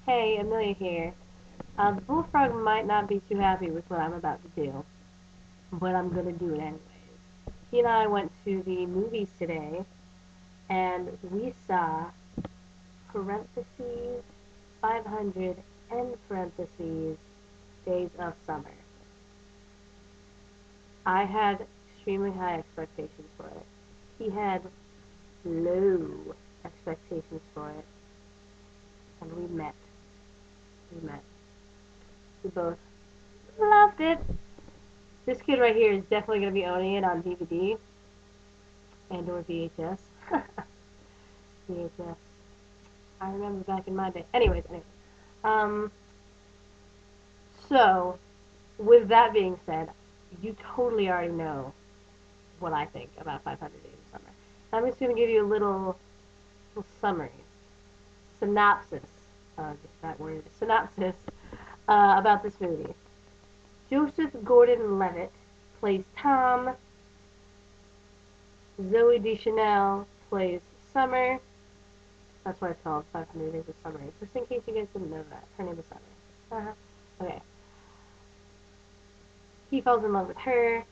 Hey, Amelia here. The bullfrog might not be too happy with what I'm about to do, but I'm gonna do it anyways. He and I went to the movies today, and we saw parentheses 500 end parentheses days of summer. I had extremely high expectations for it. He had low expectations for it, and we met. We met. We both loved it. This kid right here is definitely going to be owning it on DVD and or VHS. VHS. I remember back in my day. Anyways. Um, so, with that being said, you totally already know what I think about 500 Days of Summer. I'm just going to give you a little summary, synopsis, that word, synopsis, about this movie. Joseph Gordon-Levitt plays Tom. Zoe Deschanel plays Summer. That's why it's called 500 Days of Summer. Just in case you guys didn't know that. Her name is Summer. Okay. He falls in love with her.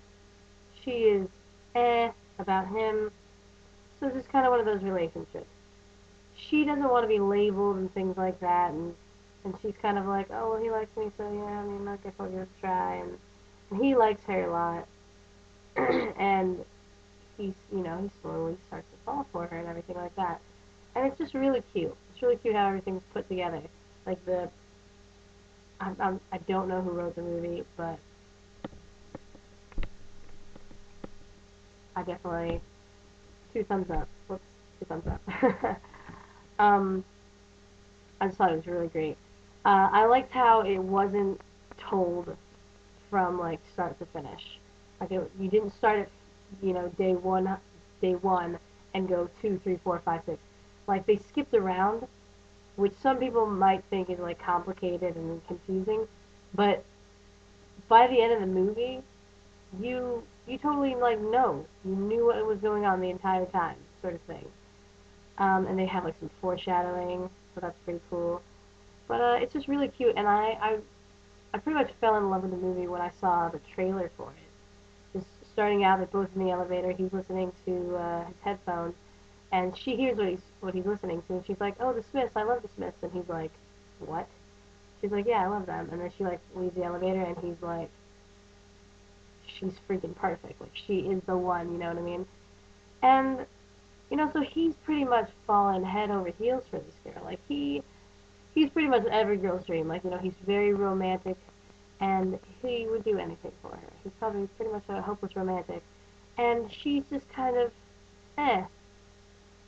She is about him. So it's just kind of one of those relationships. She doesn't want to be labeled and things like that, and she's kind of like, oh, well, he likes me, so yeah, I mean, I guess I'll give it a try. And he likes her a lot, and he slowly starts to fall for her and everything like that. And it's just really cute. It's really cute how everything's put together. Like I don't know who wrote the movie, but I definitely two thumbs up. Whoops, two thumbs up. um, I just thought it was really great. I liked how it wasn't told from like start to finish. You didn't start at day one, and go 2, 3, 4, 5, 6. Like they skipped around, which some people might think is like complicated and confusing, but by the end of the movie, you totally like know you knew what was going on the entire time, sort of thing. And they have like some foreshadowing, so that's pretty cool. But it's just really cute, and I pretty much fell in love with the movie when I saw the trailer for it. Just starting out, they're both in the elevator. He's listening to his headphones, and she hears what he's listening to, and she's like, "Oh, the Smiths! I love the Smiths!" And he's like, "What?" She's like, "Yeah, I love them." And then she like leaves the elevator, and he's like, "She's freaking perfect! Like she is the one." You know what I mean? And so he's pretty much fallen head over heels for this girl. Like he's pretty much every girl's dream. Like he's very romantic, and he would do anything for her. He's probably pretty much a hopeless romantic, and she's just kind of eh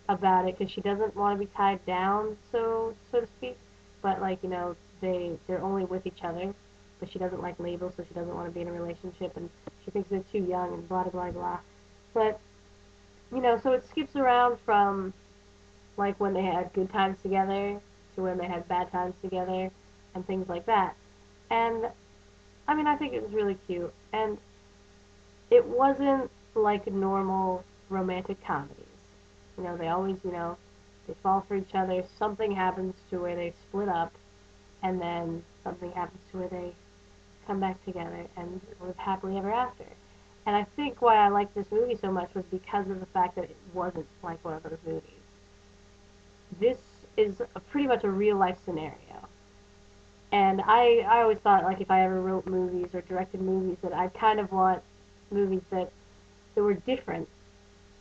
about it because she doesn't want to be tied down, so to speak. But like they're only with each other, but she doesn't like labels, so she doesn't want to be in a relationship, and she thinks they're too young and blah blah blah. But so it skips around from like when they had good times together to when they had bad times together and things like that. And I mean, I think it was really cute, and it wasn't like normal romantic comedies. They always, they fall for each other. Something happens to where they split up, and then something happens to where they come back together and live happily ever after. And I think why I liked this movie so much was because of the fact that it wasn't like one of those movies. This is pretty much a real life scenario. And I always thought like if I ever wrote movies or directed movies that I'd kind of want movies that were different,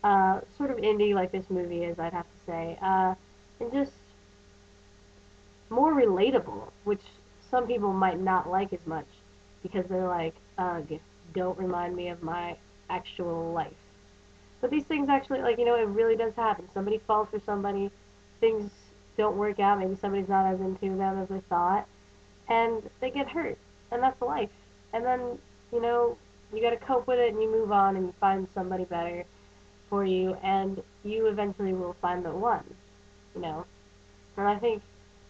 sort of indie like this movie is, I'd have to say, and just more relatable, which some people might not like as much because they're like, ugh, don't remind me of my actual life. But these things actually, like, it really does happen. Somebody falls for somebody, things don't work out, maybe somebody's not as into them as they thought, and they get hurt, and that's life. And then, you know, you gotta cope with it, and you move on, and you find somebody better for you, and you eventually will find the one, you know. And I think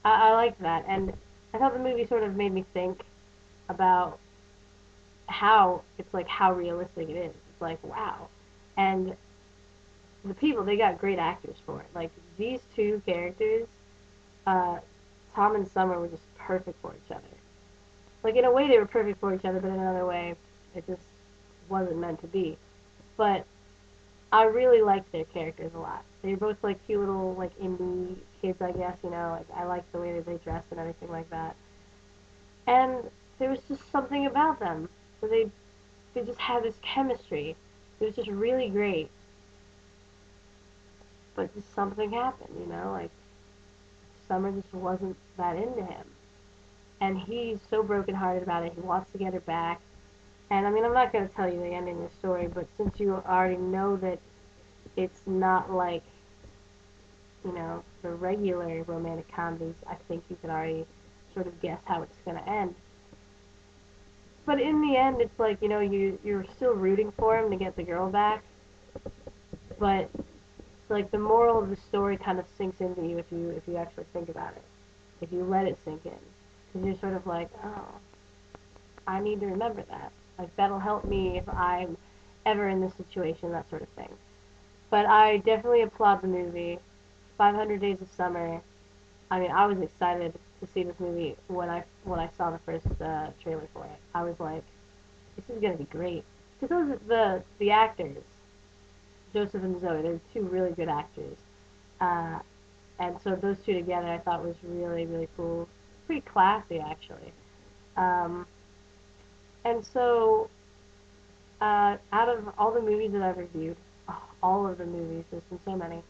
I liked that, and I thought the movie sort of made me think about how it's like how realistic it is. It's like wow, and the people they got great actors for it. Like these two characters, uh, Tom and Summer were just perfect for each other. Like in a way they were perfect for each other, but in another way it just wasn't meant to be. But I really liked their characters a lot. They were both like cute little like indie kids, I guess. You know, like I liked the way that they dressed and everything like that. And there was just something about them. So they just had this chemistry. It was just really great. But just something happened, you know, like Summer just wasn't that into him. And he's so brokenhearted about it. He wants to get her back. And I mean, I'm not going to tell you the ending of the story, but since you already know that it's not like, you know, the regular romantic comedies, I think you can already sort of guess how it's going to end. But in the end, it's like, you know, you're still rooting for him to get the girl back, but like the moral of the story kind of sinks into you if you actually think about it, if you let it sink in, because you're sort of like, oh, I need to remember that. Like that'll help me if I'm ever in this situation, that sort of thing. But I definitely applaud the movie. 500 Days of Summer. I mean, I was excited to see this movie when I saw the first trailer for it. I was like, this is gonna be great because those the actors, Joseph and Zoe, they're two really good actors. Uh, and so those two together, I thought was really really cool, pretty classy actually. Um, and so out of all the movies that I've reviewed, all of the movies, there's been so many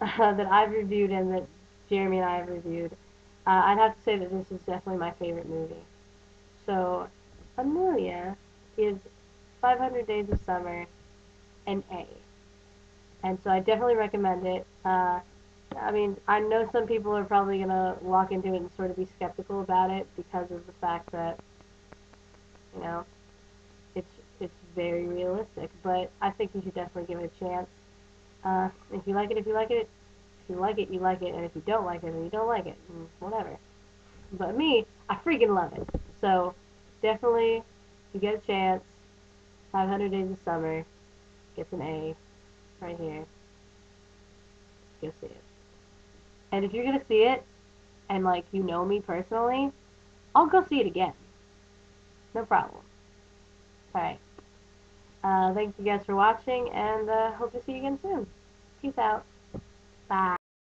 that I've reviewed and that Jeremy and I have reviewed, I'd have to say that this is definitely my favorite movie. So, Amelia gives 500 Days of Summer an A. And so I definitely recommend it. I mean, I know some people are probably going to walk into it and sort of be skeptical about it because of the fact that, you know, it's it's very realistic, but I think you should definitely give it a chance. If you like it, if you like it, if you like it, you like it, and if you don't like it, then you don't like it, and whatever. But me, I freaking love it. So definitely, if you get a chance, 500 Days of Summer gets an A right here. Go see it. And if you're gonna see it, and like you know me personally, I'll go see it again. No problem. All right. Thank you guys for watching, and hope to see you again soon. Peace out. Bye.